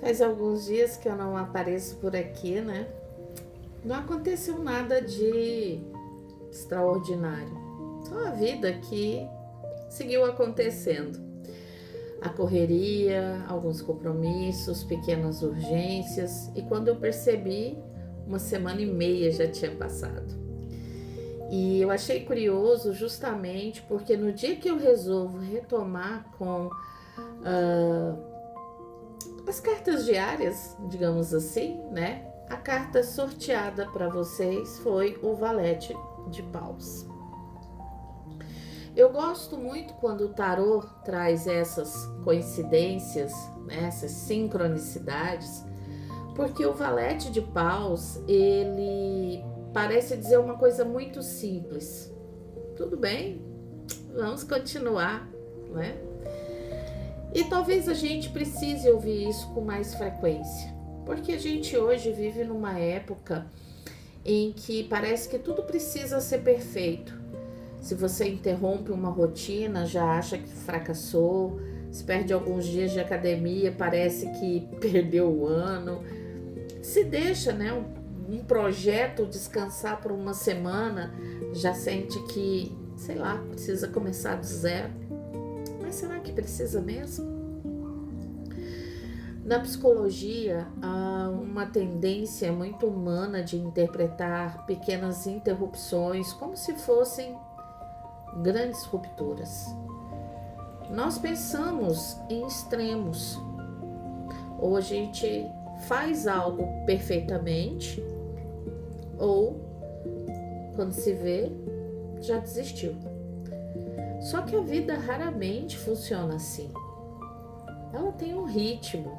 Faz alguns dias que eu não apareço por aqui, né? Não aconteceu nada de extraordinário. Só a vida que seguiu acontecendo. A correria, alguns compromissos, pequenas urgências, e quando eu percebi, uma semana e meia já tinha passado. E eu achei curioso justamente porque no dia que eu resolvo retomar com as cartas diárias, digamos assim, né? A carta sorteada para vocês foi o Valete de Paus. Eu gosto muito quando o tarô traz essas coincidências, né, essas sincronicidades, porque o Valete de Paus, ele parece dizer uma coisa muito simples. Tudo bem, vamos continuar, né? E talvez a gente precise ouvir isso com mais frequência, porque a gente hoje vive numa época em que parece que tudo precisa ser perfeito. Se você interrompe uma rotina, já acha que fracassou, se perde alguns dias de academia, parece que perdeu o ano. Se deixa, né, um projeto descansar por uma semana, já sente que, sei lá, precisa começar do zero. Mas será que precisa mesmo? Na psicologia, há uma tendência muito humana de interpretar pequenas interrupções como se fossem grandes rupturas. Nós pensamos em extremos. Ou a gente faz algo perfeitamente, ou quando se vê, já desistiu. Só que a vida raramente funciona assim. Ela tem um ritmo.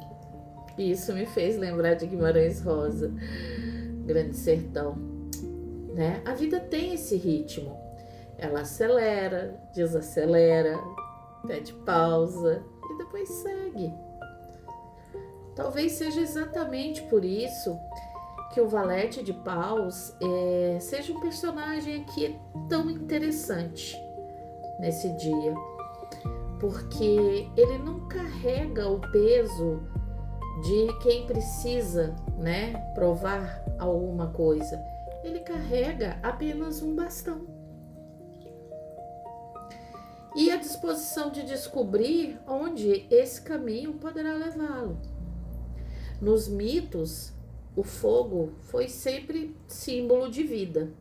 E isso me fez lembrar de Guimarães Rosa, Grande Sertão, né? A vida tem esse ritmo. Ela acelera, desacelera, pede pausa e depois segue. Talvez seja exatamente por isso que o Valete de Paus seja um personagem aqui tão interessante nesse dia, porque ele não carrega o peso de quem precisa, né, provar alguma coisa. Ele carrega apenas um bastão. E a disposição de descobrir onde esse caminho poderá levá-lo. Nos mitos, o fogo foi sempre símbolo de vida.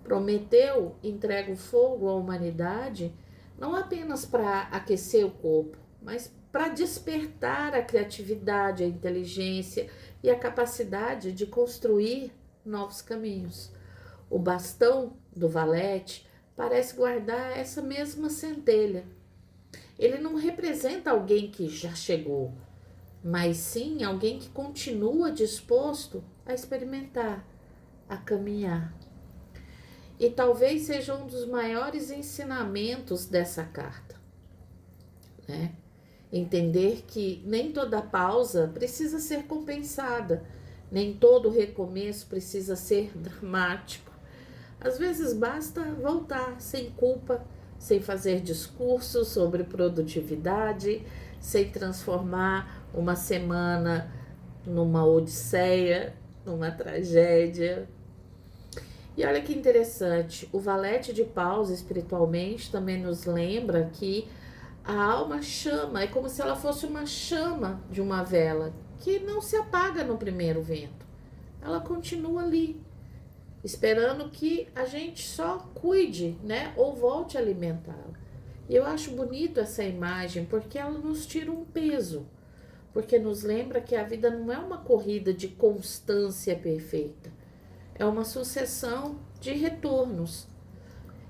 Prometeu entrega o fogo à humanidade não apenas para aquecer o corpo, mas para despertar a criatividade, a inteligência e a capacidade de construir novos caminhos. O bastão do valete parece guardar essa mesma centelha. Ele não representa alguém que já chegou, mas sim alguém que continua disposto a experimentar, a caminhar. E talvez seja um dos maiores ensinamentos dessa carta, né? Entender que nem toda pausa precisa ser compensada, nem todo recomeço precisa ser dramático. Às vezes basta voltar sem culpa, sem fazer discursos sobre produtividade, sem transformar uma semana numa odisseia, numa tragédia. E olha que interessante, o Valete de Paus espiritualmente também nos lembra que a alma chama, é como se ela fosse uma chama de uma vela que não se apaga no primeiro vento. Ela continua ali, esperando que a gente só cuide, né, ou volte a alimentá-la. E eu acho bonito essa imagem porque ela nos tira um peso, porque nos lembra que a vida não é uma corrida de constância perfeita, é uma sucessão de retornos.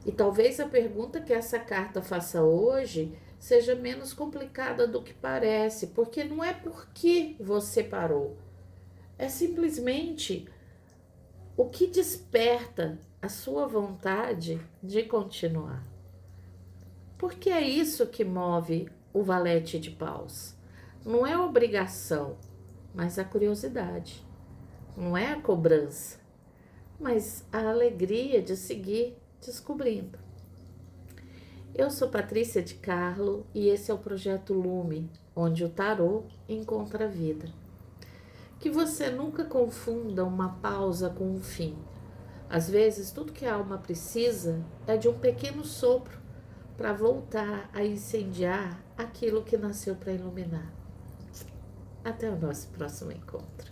E talvez a pergunta que essa carta faça hoje seja menos complicada do que parece, porque não é porque você parou, é simplesmente o que desperta a sua vontade de continuar. Porque é isso que move o Valete de Paus. Não é a obrigação, mas a curiosidade. Não é a cobrança, mas a alegria de seguir descobrindo. Eu sou Patrícia de Carlo e esse é o Projeto Lume, onde o tarô encontra a vida. Que você nunca confunda uma pausa com um fim. Às vezes, tudo que a alma precisa é de um pequeno sopro para voltar a incendiar aquilo que nasceu para iluminar. Até o nosso próximo encontro.